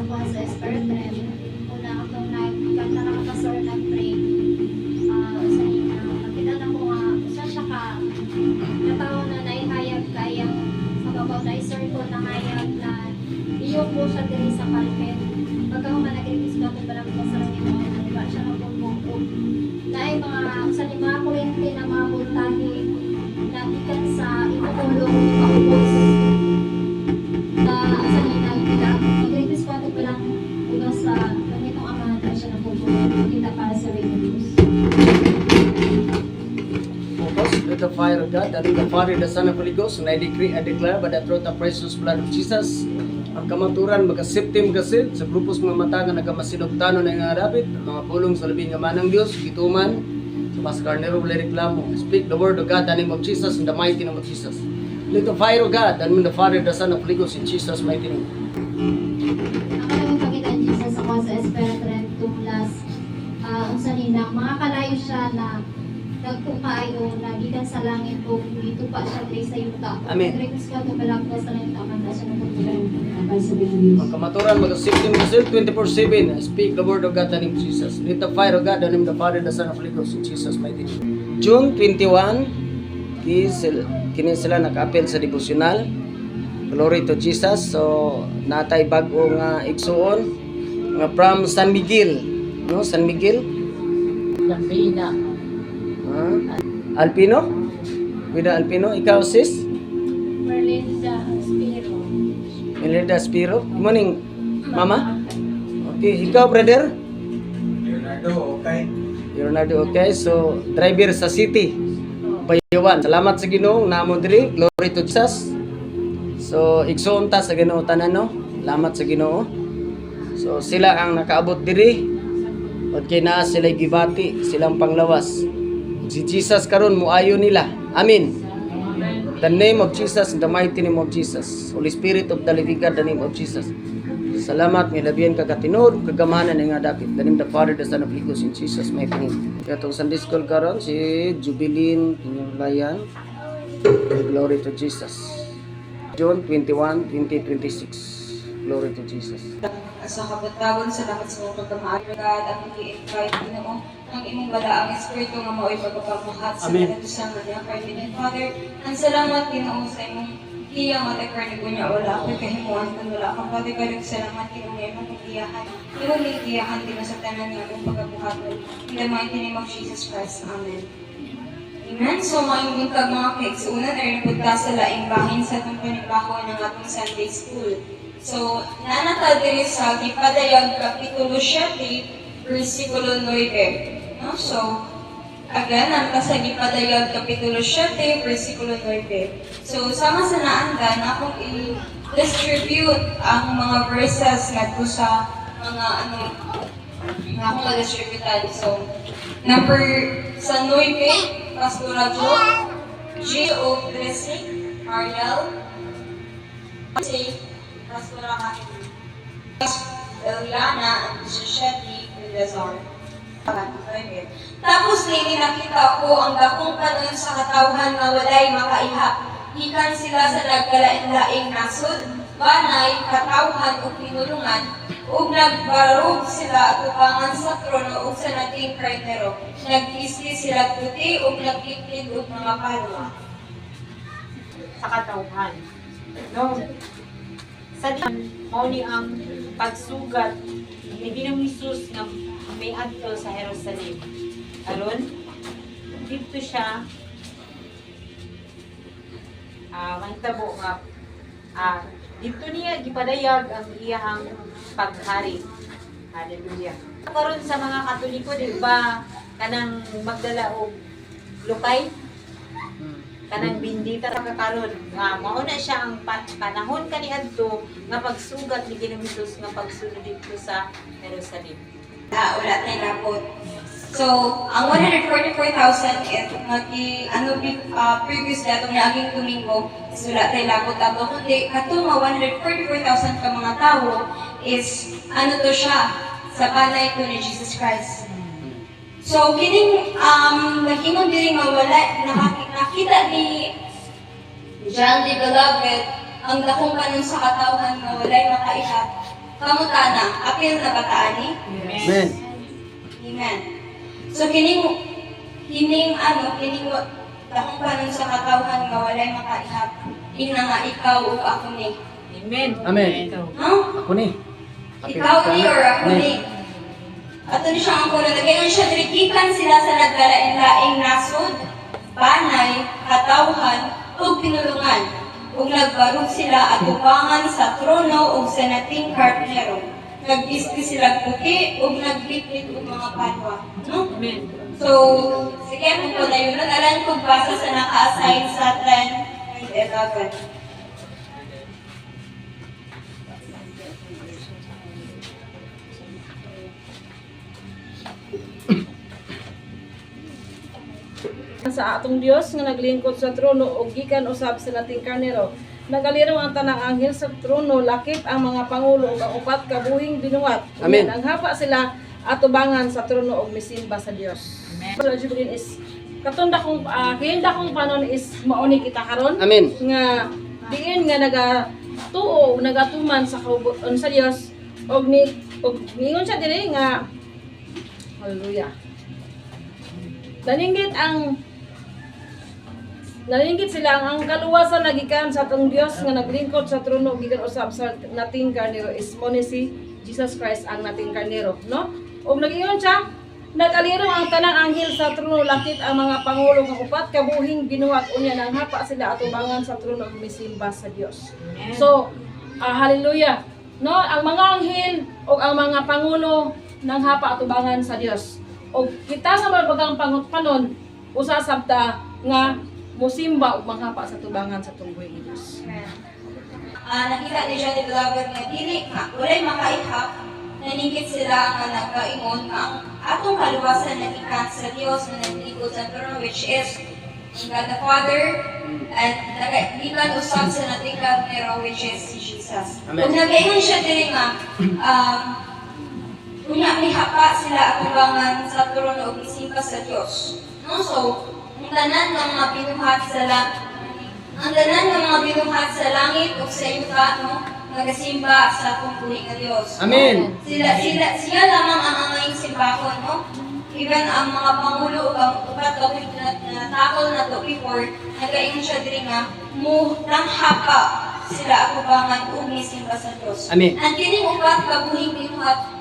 sa kuha sa Spirit Realm. Una akong nagkanta na kapasor nag-pray. Sa ina, nakita na ko nga, usa siya ka, natao na naihayag kaya sa babaw na isor ko na hayag na iyo po siya diri sa pulpit. Pagka ko manag-release ko, ito parang ko sa rin ba siya na po na ay sa lima kurente na mga voltahe na ikan sa inukulong paubos na sa linag nila. Mag-release ko, ito parang ugas sa ganitong amahan na siya na po kita para sa Venus. Focus with the fire of God, that is the Father, the Son, and Holy Ghost, and I decree, I declare by the throat of precious blood of Jesus, ang kamaturan, magkasiptim kasil, sa grupos mga mata nga nagamasinogtano na yung harapit, ang mga pulong sa labing nga manang Diyos, gituman, sa mas karnero, wala reklamo. Speak the word of God, the name of Jesus, in the mighty name of Jesus. Let the fire of God, and the Father, the Son, and Holy Ghost, in Jesus' mighty name. Ako naman pagitan Jesus ako sa Spirit Realm tunglas unsa ninang mga kalayo siya na nagtukaayo na gikan sa langit o dito pa siya diri sa yuta. Amen. Request ko to balanggo sa langit aman na siya nagtutugan para sa Venus. Ang kamaturan, magkasiptim kasil, 24/7, speak the word of God, the name of Jesus. Let the fire of God, the name of the Father, the Son, and Holy Ghost, in Jesus' mighty name. June 21, kini sila naka-appeal sa devotional. Glory to Jesus. So natay bag-o nga igsuon nga from San Miguel, no? San Miguel, Lambina. Alpino? Vida Alpino, ikaw sis? Merlinda Spiro. Melinda Spiro. Good morning, mama. Okay, ikaw brother? Leonardo, okay. So driver sa city. Bayawan. Salamat sa Ginoo, namo diri. Glory to Jesus. So, igsoon ta sa Ginoo tanan, no? Salamat sa Ginoo. So, sila ang nakaabot diri. At kay naa sila gibati, silang panglawas. Si Jesus karon muayo nila. Amen. The name of Jesus, in the mighty name of Jesus. Holy Spirit of the living God, the name of Jesus. Salamat, may labihan kagatinod, kagamanan nga dapit. The name of the Father, the Son of Holy Ghost, in Jesus' mighty name. Kaya itong Sunday School karon si Jubilin Pinulayan. Glory to Jesus. June 21, 2026. Glory to Jesus. Sa kabatagon sa dapat sa mga pagkamahal God, ang i-invite Ginoo ang imong balaang espiritu nga mao'y pagpapamahat sa Amen. mga sa nga Panginoon Father. Ang salamat Ginoo sa imong iyang matakarnig niya wala ako'y kahimuan kung wala ka Father God. Salamat Ginoo nga imong iyahan. Imong iyahan Ginoo sa tanan nga imong pagkabuhat. In the mighty name of Jesus Christ. Amen. Amen. So, maayong buntag mga kaigsuunan ay napunta sa laing bahin sa itong panibako ng atong Sunday School. So, nanata diri sa Gipadayag Kapitulo 7, versikulo 9. No? So, again, nanata sa Gipadayag Kapitulo 7, versikulo 9. So, sama sa naandan, akong i-distribute ang mga verses ngadto sa mga nga akong ma-distributan. So, number sa 9, Pastora Jo, G.O. Blessing, Mariel, Pastora Kathy, Eliana, and Shisheti, Lazar. Tapos nini nakita ko ang dakong kanon sa katawhan nga walay makaiha. Ikan sila sa nagkalain-laing nasod, banay, katawhan o pinulungan, ug nagbarog sila at upangan sa trono ug sa nating kainero. Nagkisli sila puti ug nagkiklid ug mga palwa. Sa katawhan. No. Sa mao ni ang pagsugat ni Ginoong Hesus nga may adto sa Jerusalem. Aron dito siya mahitabo nga dito niya gipadayag ang iyang paghari. Hallelujah. Karon sa mga Katoliko, di ba, kanang magdala og lukay, kanang bindita sa kakaron. Mao na siya ang panahon kaniadto nga pagsugat ni Ginoong Hesus nga pagsunod dito sa Jerusalem. Wala tayong lapot. So, ang 144,000 previous datong naging Domingo is wala tayong lapot ato. Kundi, katong 144,000 ka mga tao is, to siya, sa banay ko ni Jesus Christ. So, kining nahimong diri nga wala, nakita ni John the Beloved, ang dakong kanon sa katawhan nga walay makaihat. pangutana, apil na bataan ni? Amen. Amen. So kining dakong panon sa katawhan nga walay makaihap. Ina nga ikaw ug ako ni. Amen. Amen. No? Ako ni. Ikaw ni or ako ni. Ato ni siya ang kuno nagayon siya trikikan sila sa nagkalain-laing nasod, banay, katawhan ug pinulungan. Ug nagbarog sila at ubangan sa trono ug sa nating karnero. Nagbisti sila puti ug nagbitbit og mga panwa. No? Amen. So, sige po na yun. Alam ko basa sa naka-assign sa 10:11. Sa atong Dios nga naglingkod sa trono ug gikan usab sa nating karnero. Nagaliraw ang tanang anghel sa trono, lakip ang mga pangulo ug ang upat ka buhing binuhat. Amen. Ang hapa sila atubangan sa trono ug misimba sa Dios. Amen. So, Jubilin is katunda kong hinda kong panon is mauni kita karon Amen. nga diin nga nagatuo nagatuman sa kaubuton sa Dios og ningon siya diri nga hallelujah. Nalinggit sila ang kaluwasan nagikan sa atong Dios nga naglingkod sa trono gikan usab sa nating karnero is mo ni si Jesus Christ ang nating karnero, no? Og nagingon siya, nagaliro ang tanang anghel sa trono, lakip ang mga pangulo nga upat kabuhing binuhat unya nang hapa sila atubangan sa trono ug misimba sa Dios. So, hallelujah. No, ang mga anghel ug ang mga pangulo nang hapa atubangan sa Dios. Og kita sa mabagang panon usa sabta nga musimba ug manghapa sa tubangan sa tunggoy ni Dios. Nakita ni Johnny Beloved nga dili nga walay makaihap, naningkit sila nga nagkaingon nga ang atong kaluwasan na ikan sa Dios na naglikod sa trono, which is God the Father, and nagaikan usab sa nating karnero, which is si Jesus. Amen. Kung nagaingon siya diri nga kunya mihapa sila atubangan sa trono ug isimba sa Dios. No, so ang tanan ng mga binuhat sa langit ug sa yuta, no, nagasimba sa tungkuling nga Dios. Amen. Siya lamang ang angayong simbahon, no? Even ang mga pangulo ug ang upat ka na takol na to before, nagaingon siya diri nga nanghapa sila atubangan ug misimba sa Dios. Amen. Ang kining upat ka buhing binuhat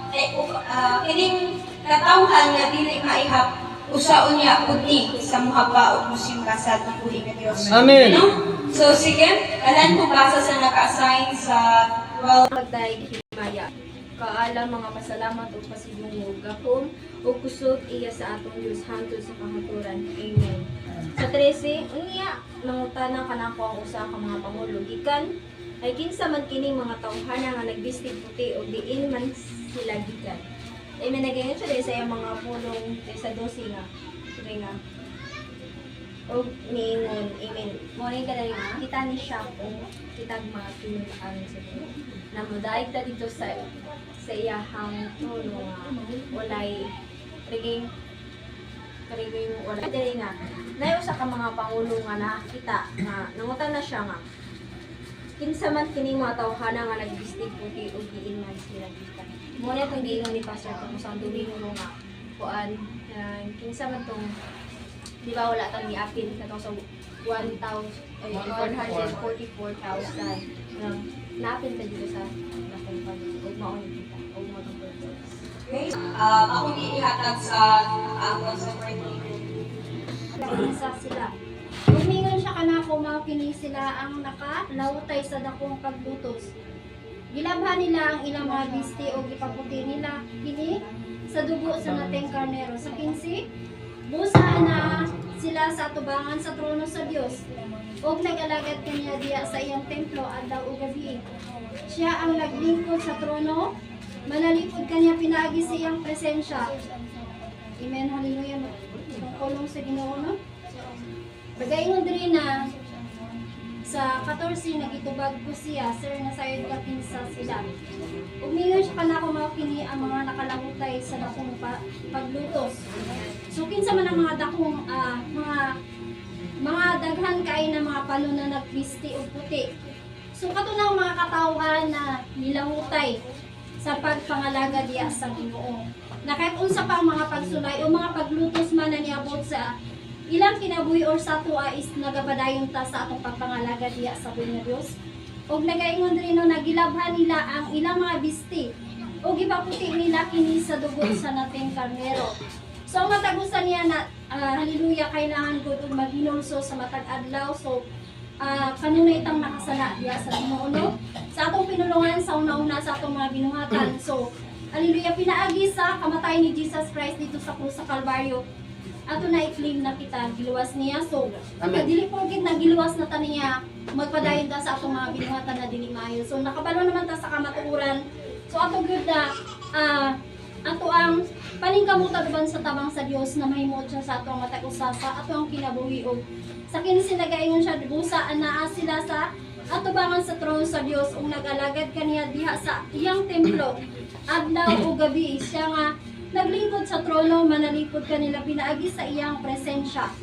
kining katawhan nga dili maihap usaon niya udi sa muhapa ug musimba sa tungkuling nga Dios. Amen. No? So sige, alam ko basa sa naka-assign sa 12. Pagdaig himaya. Kaala mga pasalamat o pasigungog gahom o kusog iya sa atong Diyos hantod sa kahaturan. Amen. Sa 13, unya nangutana kanako ang usa ka mga pangulo gikan ay kinsa man kining mga tawhana nga nagbistig puti o diin man sila gikan. Amen. Nagayon siya dahil sa iyang mga pulong sa 12 nga. Sige nga. O niingon, amen. Morning ka dahil kita ni siya kung kitag mga tinulaan sa Diyos. Namudaig ta dito sa iyahang trono nga walay riging wala dili nga nayo sa ka mga pangulo nga nakita nga nangutan na siya nga kinsa man kining mga tawhana nga nagbistig puti ug diin man sila gikan. Mo na tong giingon ni Pastor kung sa Domingo nga kuan kinsa man tong di ba wala tang giapil sa tong sa 144,000 naapil ta dito sa nakong ug mao ni kita ug mao tong purpose. Ako ihatag sa sa Isa sila. Umingon siya kanako mga kini sila ang nakalawtay sa dakong paglutos. Gilabhan nila ang ilang mga bisti o gipaputi nila kini sa dugo sa nating karnero. Sa 15, busa na sila sa atubangan sa trono sa Dios. Og nag-alagad kaniya diya sa iyang templo adlaw ug gabi. Siya ang naglingkod sa trono, manalipod kaniya pinaagi sa iyang presensya. Amen, hallelujah. Kulong sa Ginoo, no? Bagaingon diri na sa 14 nagitubag ko siya, sir, nasayod ka pinsa sila. Umingon siya kanako mao kini ang mga nakalangutay sa dakong paglutos. So kinsa man ang mga dakong mga daghan kay na mga palo na nagpisti og puti. So kato na ang mga katawhan na nilangutay sa pagpangalaga diya sa Ginoo. Na kahit unsa pa ang mga pagsulay o mga paglutos man na niabot sa ilang kinabuhi or sa tuwa is nagapadayon ta sa atong pagpangalaga diya sa buhay nga Dios. Og nagaingon rin no nagilabhan nila ang ilang mga bisti o gipaputi nila kini sa dugo sa nating karnero. So ang matagusan niya na hallelujah kailangan gud og maghinulso sa matag adlaw. So kanunay itang nakasala diya sa Ginoo no? Sa atong pinulungan sa una-una sa atong mga binuhatan. So hallelujah pinaagi sa kamatay ni Jesus Christ dito sa krus sa Kalbaryo. Ato na i-claim na kita giluwas niya. So Amen. dili porgit na giluwas na ta niya magpadayon ta sa atong mga binuhatan na dili maayo. So nakabalo naman ta sa kamatuoran. So ato gyud na ato ang paningkamutan uban sa tabang sa Dios na mahimot siya sa atong matag usa sa ato ang kinabuhi og sa kini sinagaingon siya busa anaa sila sa atubangan sa trono sa Dios ug nag-alagad kaniya diha sa iyang templo adlaw o gabi siya nga naglingkod sa trono manalipod kanila pinaagi sa iyang presensya.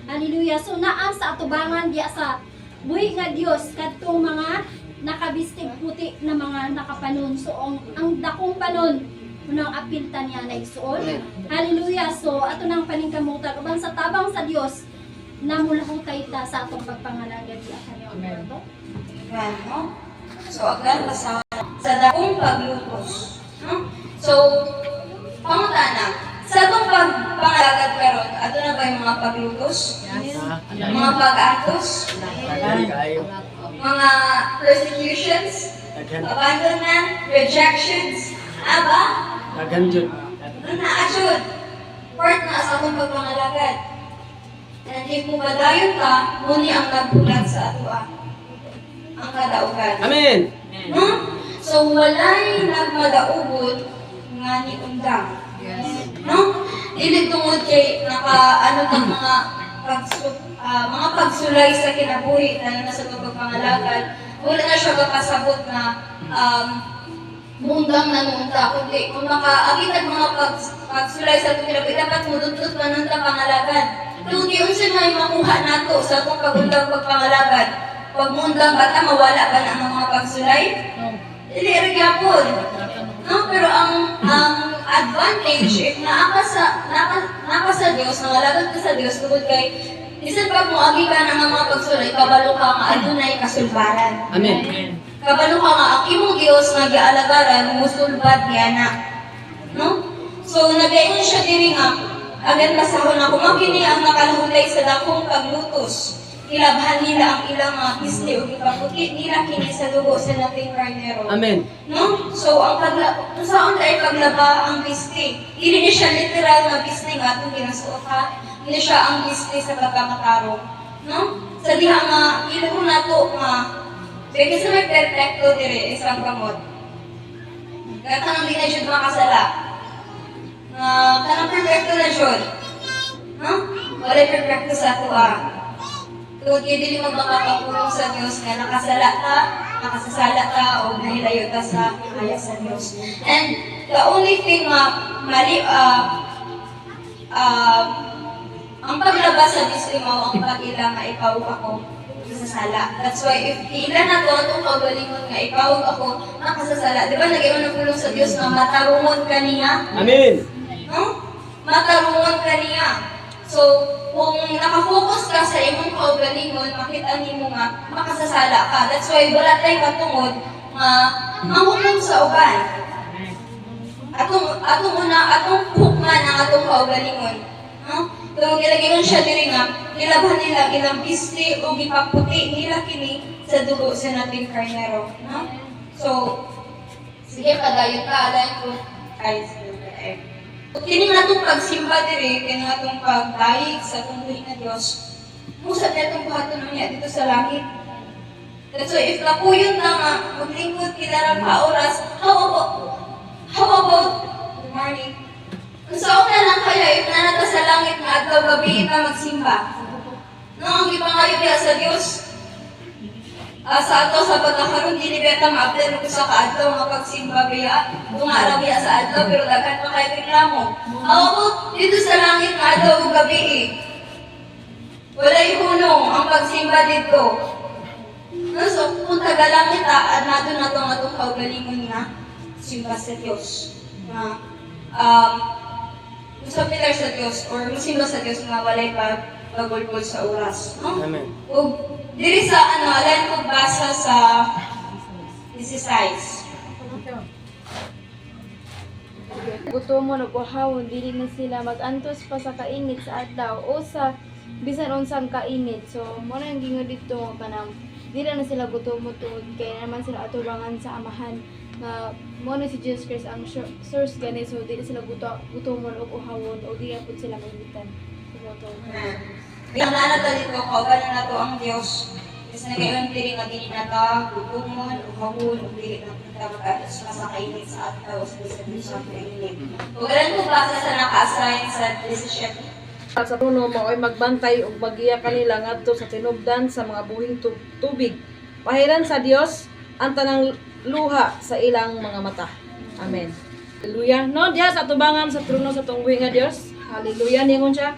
Hallelujah. So naa sa atubangan diya sa buhi nga Dios kadtong mga nakabistig puti na mga nakapanon. So ang dakong panon unang apilta niya na igsuon. Hallelujah. So ato nang paningkamutan uban sa tabang sa Dios namulahutay ta sa atong pagpangalaga diya kaniya. Amen. Amen, no? So, agad sa dakong paglutos. No? So, pangutana, sa itong pagpangalagad karon, ato na ba yung mga paglutos? Mga pag-atos? Mga persecutions? Abandonment? Rejections? Aba? Dagan jud. Naasyon. Part na sa itong pagpangalagad. Hindi mo madayon ka, muni ang nagbulat sa ato ang kadaugan. Amen. No? So, walay nagmadaubod nga ni undang. No? Dili tungod kay ano tang mga mga pagsulay sa kinabuhi na nasa pagpangalagad. Wala na siya kapasabot na mundang na nunta. Kundi kung makaagitag mga pagsulay sa kinabuhi, dapat mududot pa nung pangalagad. Kung unsa may makuha nato sa itong pagundang pagpangalagad, pag mundang bata, mawala ba na ang mga pagsulay? Dili rin yapon. No? Pero ang advantage, if naka sa Diyos, nangalagad ka sa Diyos, tungkol kay, isan pag muagi ka ng mga pagsulay, kabalo ka nga adunay kasulbaran. Amen. Kabalo ka nga, ang imong Diyos nga gialagaran, musulbad yana. No? So, nagayon siya diri nga, agad pasahon ako, makini ang nakalahulay sa dakong paglutos. Ilabhan nila ang ilang mga pisti o ipaputi nila kini sa dugo sa nating karnero. Amen. No? So, kung saan tayo paglaba ang pisti, hindi niya siya literal na pisti nga itong ginasuot ha. Hindi siya ang pisti sa pagkamatarong. No? Sa diha nga, iluho na to nga, bigay sa may perfecto dire, isang kamot. Gatang hindi na siya makasala. Kanang perfecto na siya. No? Wala perfecto sa ato Kung hindi mo makakapulong sa Diyos nga nakasasala ka o nahilayo ka sa kaya sa Diyos. And the only thing mali, ang paglabas sa Diyos mo, ang pag-ila nga ikaw ako kasasala. That's why if ilan na to, itong pagalingon nga ikaw ako nakasasala. Di ba nag-iwan ng pulong sa Diyos nga matarungon ka niya? Amen. No? Matarungon ka niya. So, kung nakafocus ka sa imong kaugalingon, makita nimo nga makasasala ka. That's why wala tayong katungod nga mahukom sa uban. Atong hukman ang atong kaugalingon. No? Kung gilagyan siya diri nga, ilabhan nila ilang pisti o gipaputi nila kini sa dugo sa nating karnero. No? So, sige padayon ka, alayin ko kahit sa kini nga itong pagsimba diri, kini nga itong pagdayig sa itong buhay na Diyos, musad na itong buhaton niya dito sa langit. So if napuyon na nga, maglingkod kilarang ka-oras, how about, good morning, kung saan na lang kaya if nanata sa langit nga at gabi ka magsimba? No, ang ipangayo niya sa Diyos, sa ato sa pagkakaroon, dili beta ma-apply ko sa kaadlaw nga pagsimba biya, araw biya sa adlaw, pero daghan pa kay reklamo. Ako, dito sa langit nga adlaw ug gabi walay hunong ang pagsimba dito. No, so kung taga langit nato na itong atong kaugalingon nga. simba sa Dios. Nga musapitar sa Dios or musimba sa Dios nga walay pagulgol sa oras, no? Amen. Ug diri sa alam ko basa sa 16. Gutomon ug uhawon dili na sila magantos pa sa kainit sa adlaw o sa bisan unsang kainit. So mo na gingon dito kanang dili na sila gutomon tungod kay naman sila atubangan sa amahan nga mo na si Jesus Christ ang source gani, so dili sila gutomon ug uhawon o dili pud sila mahibitan. Yung nanatali ko, kauban na to ang Diyos. Kasi nagayon diri nga dili na ta, gutumon, uhawon, ug dili na kita mag-atos na sa kainit sa adlaw sa bisan sa kainit. Ug ganun ko basa sa naka-assign sa 17. At sa puno mo ay magbantay ug magiya kanila ngadto sa tinubdan sa mga buhing tubig. Pahiran sa Dios ang tanang luha sa ilang mga mata. Amen. Hallelujah. No, diya sa tubangan sa trono sa tungbuhi nga Dios. Hallelujah ningon siya.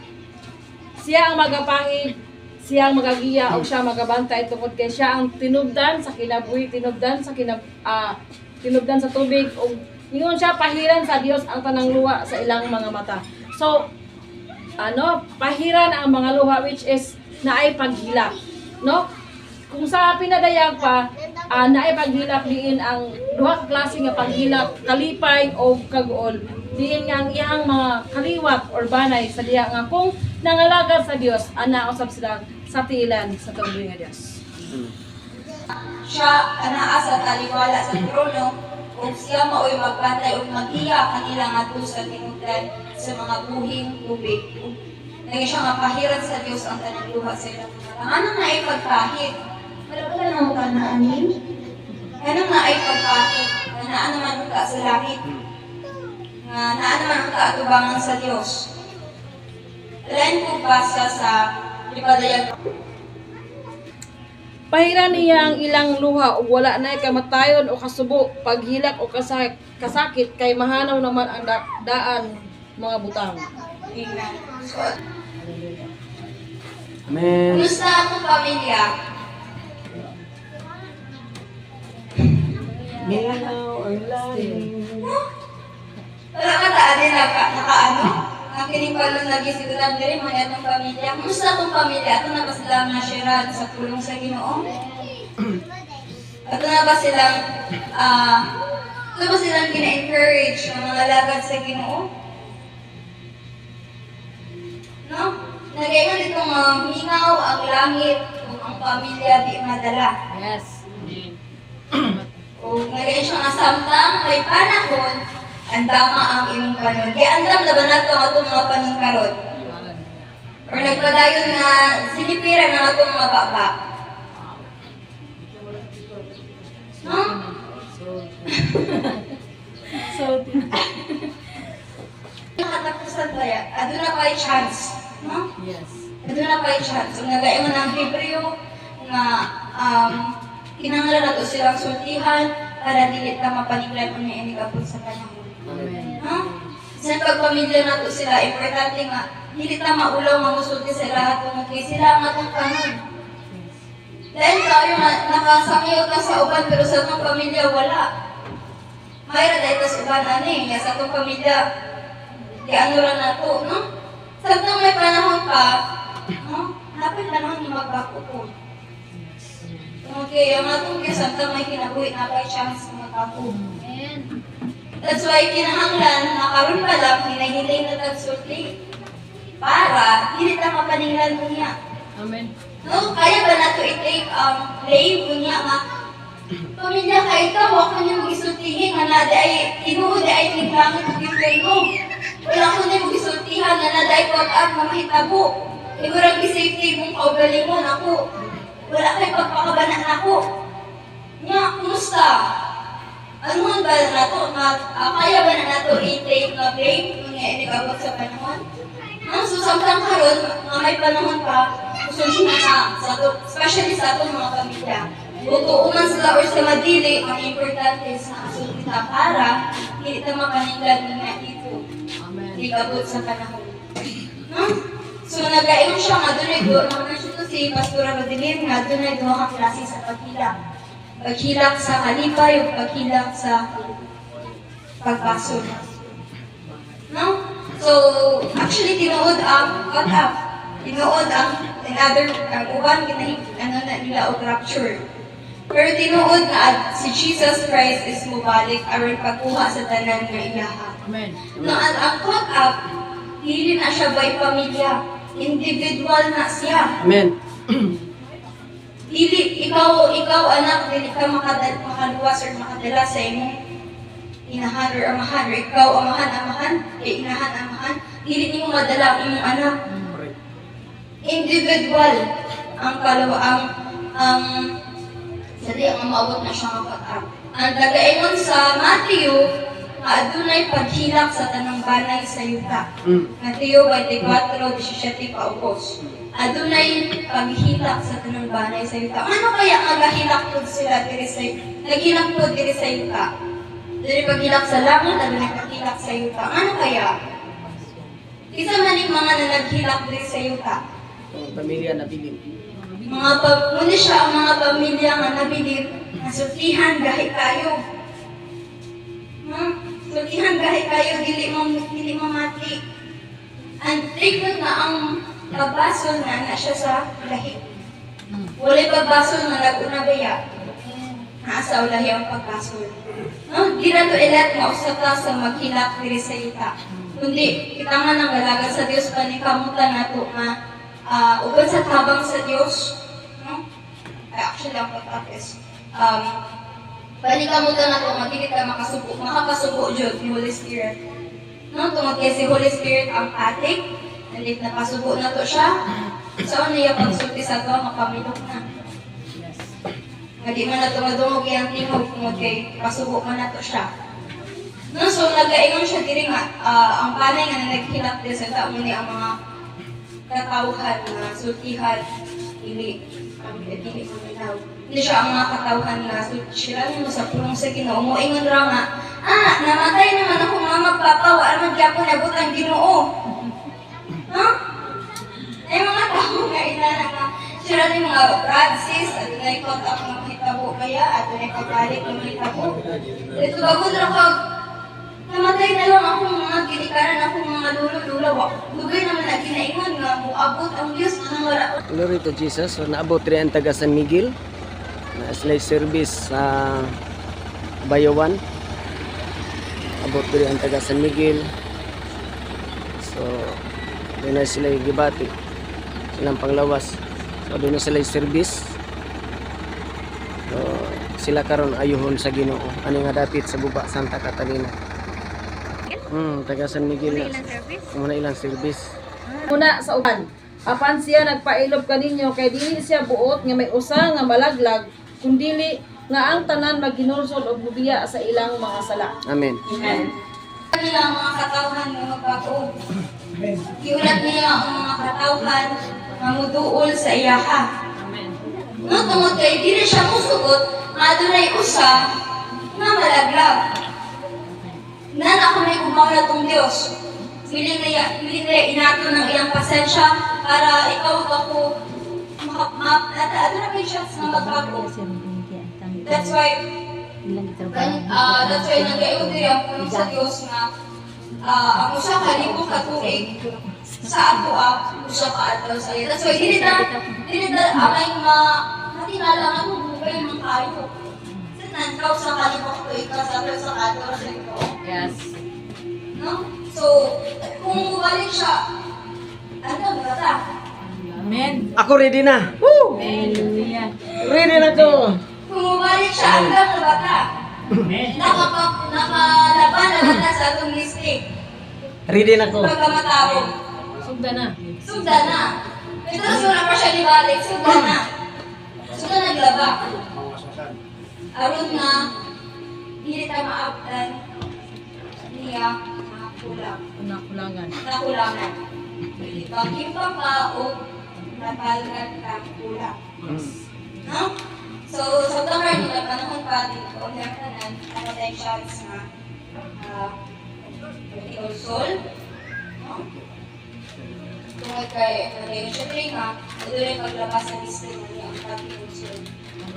Siya ang magapahig, siya ang magagiya o siya magabantay tungod kay siya ang tinubdan sa kinabuhi, tinubdan sa tubig o ingon siya pahiran sa Dios ang tanang luha sa ilang mga mata. So pahiran ang mga luha which is naay paghilak, no? Kung sa pinadayag pa naay paghilak diin ang duha ka klase nga paghilak, kalipay o kaguol. Diin nga ang iyang mga kaliwat or banay sa diya nga kung nangalagad sa Dios ana usab sila sa tiilan sa tunggoy nga Dios. Siya anaa sa taliwala sa trono ug siya maoy magbantay ug magiya kanila ngadto sa tinubdan sa mga buhing tubig. Naging siya nga pahiran sa Dios ang tanang luha sa ilang mga ano nga ay pagpahid. Wala ba na mo kanaanin? Ano nga ay pagpahid? Na naan naman ka sa langit. Nga naan naman ka atubangan sa Dios. Lain ko basa sa lipadayag. Pahiran niya ang ilang luha ug wala na kamatayon o kasubo, paghilak o kasakit kay mahanaw naman ang daan mga butang. Amen. Kumusta akong pamilya? Minaw ang langit. Wala ka taan din nakaano? Ang kinipalong lagi sigurado rin mga itong pamilya. Kumusta akong pamilya? Ito na ba silang nasyerad sa tulong sa Ginoo? Ito na ba silang gina-encourage ng mga lagad sa Ginoo? No? Nagayon dito mingaw ang langit kung ang pamilya di madala. Yes. O nagayon siya nga samtang may panahon, ang tama ang imong panahon. Kaya andam na ba nato ang itong mga paningkarot? Or nagpadayon nga sinipira nga itong mga baba. No? So, Nakatapusan ba yan? Adun na pa chance. No? yes. Adun na pa chance. So nagayon ng Hebreo nga kinahanglan nato silang sultihan para dili ta mapaniglan unya ini kapon sa panahon. No? Sa pagpamilya nato sila, importante nga dili ta maulaw mamusulti sa lahat ng kay sila ang atong kanon. Dahil tayo nakasangyo ka sa uban pero sa atong pamilya wala. Mayroon dahil sa uban ani, sa atong pamilya di ano ra nato, no? Samtang may panahon pa, no? Dapat panahon ni magbago ko. Okay, ang atong samtang may kinabuhi na pa chance magbago. Amen. That's why kinahanglan na karon pa lang hinahilay na tagsulti para dili ta mapaninglan mo niya. Amen. No, kaya ba nato i-take blame mo niya nga pamilya ka ikaw, ako niya mag-isultihin nga na ay tinuod ay tinglangan ng impyerno. Wala ko niya mag-isultihan nga na dahil pag-up na mahitabo. Igurang i-safety mong kaugalingon ako. Wala kay pagpakabanan ako. Nga, kumusta? Ano ba na to? Kaya ba na nato i-take na blame kung nga inigabot sa panahon? So, samtang karon nga may panahon pa, gusto na sa to, especially sa atong mga pamilya. Tutuunan sila or sa madili, ang importante sa asulita para hindi na mapaninglan nga dito. Igabot sa panahon. No? So, nag-ayon siya nga doon ay doon. Nag-mention to si Pastora Rodilim nga doon ay doon ang klase sa paghilak. Paghilak sa kalipay o paghilak sa pagbasol. No? So, actually, tinuod ang caught up. Tinuod ang another, uban ano na nila o rapture. Pero tinuod na si Jesus Christ is mubalik aron pagkuha sa tanan nga ilaha. Amen. No, ang caught up, hindi na siya by pamilya. Individual na siya. Amen. Dili, ikaw anak, dili ka makaluwas or makadala sa imong inahan or amahan, or ikaw amahan, kay inahan, amahan, dili nimo madala ang imong anak. Individual ang dali ang maabot na siya ang ang tagaingon sa Matthew, adunay paghilak sa tanang banay sa yuta. Matthew 24:17 paubos. Adunay paghilak sa tanang banay sa yuta. Ano kaya magahilak pod sila diri sa naghilak pod diri sa yuta? Diri paghilak sa langit, adunay paghilak sa yuta. Ano kaya? Isa man yung mga naghilak diri sa yuta. Pamilya na bilin. Muna siya ang mga pamilya nga nabilib, nasutihan gahi kayo. Sutihan gahi kayo, dili mo mati. Ang trigod na ang pagbasol na siya sa lahi. Wala'y pagbasol na nag-una baya. Nasa ulahi ang pagbasol. No? Di na to ilat nga usata sa maghilak diri sa ita. Kundi, kita nga nang galagan sa Diyos panikamutan na to nga uban sa tabang sa Diyos, no? Actually, ang pagkakis. Panikamutan na ito, magigit ka makakasubo Diyos, ni Holy Spirit. No? Tungod kay si Holy Spirit ang atik, nalit na pasubo na to siya. So, niya pagsulti sa ito, mapamilok na. Hindi man na tumadungog yung tingog, tungod kay pasubo man na to siya. No? So, nag-aingon siya diri nga, ang panay nga na naghilap din sa taon ni ang mga katawhan na sultihan, hindi maminaw. Hindi siya ang mga katawhan na sultihan mo sa pulong sa Ginoo. Moingon ra nga, namatay naman ako mga magpapawa, naman kaya po nabutang Ginoo. No? Ay mga tao nga ilana nga, sila yung mga Francis, at naikot ako ng hitabo kaya, at naikabalik ng hitabo. Ito bagod ra ko, namatay na lang akong mga ginikaran, akong mga lulo-lula. Lugay naman na ginaingon nga, muabot ang Diyos na wala. Glory to Jesus. So naabot rin ang taga San Miguel. Na sila service sa Bayawan. Abot rin ang taga San Miguel. So doon na sila gibati. Silang panglawas. So doon na sila service. So sila karon ayuhon sa Ginoo. Ano nga dapit sa Guba, Santa Catalina. Taga San Miguel na. Muna ilang service. Muna sa uban. Apan siya nagpailob kaninyo kay dili siya buot nga may usa nga malaglag kundili nga ang tanan maghinulsol og lubiya sa ilang mga sala. Amen. Nila ang mga katawhan nga magbago. Giulat niya ang mga katawhan nga muduol sa iyaha. No, tungod kay dili siya musugot nga adunay usa nga malaglag. Nan ako may kumawala tong Diyos. Piling na inato ng iyang pasensya para ikaw ako ano na may chance na magbago. That's why nag-iod din ang puno sa Diyos na ang usa ka libo ka tuig sa ato usa ka adlaw sa iya. That's why dili na amay matinala nga kung bugay man kayo. Nankaw sa kalibo ka tuig ka sa adlaw sa iyo. Yes. No? So, kung bumalik siya, ano ba ta? Amen. Ako ready na. Woo! Hallelujah. Ready na ko. Kung bumalik siya, hanggang na ba ta? Nakalaban na sa atong mistake. Ready na ko. Pagkamatao. Sugda na. Sugda na. Ito sura pa siya libalik. Sugda na. Sugda naglaba. Aron nga, hindi tayo maabdan niya Nakulangan. nakulangan. Pag-imbang ka o nabalgan ka kulang. No? So, sa tamar nila, panahon pa dito, ang tanan, potentials na vertical soul. No? Tungod kay, syempre nga, ito rin paglabas sa discipline niya ang vertical soul.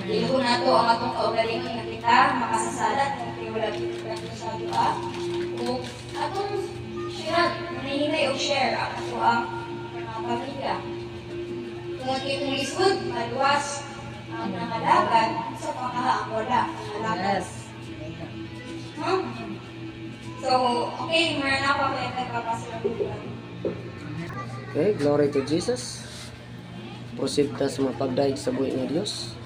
Ilo na to ang atong kaugalingan na kita, makasasalat, ng wala kita sa dua. O atong share, manahinay o share ang ato ang mga pamilya. Kung itong lisod, maluwas ang nangalagan sa panghaang wala ang halagan. Huh? So, okay, meron na pa kayo nagpapasalamutan. Okay, glory to Jesus. Proceed ta sa mga pagdaig sa buhay ng Diyos.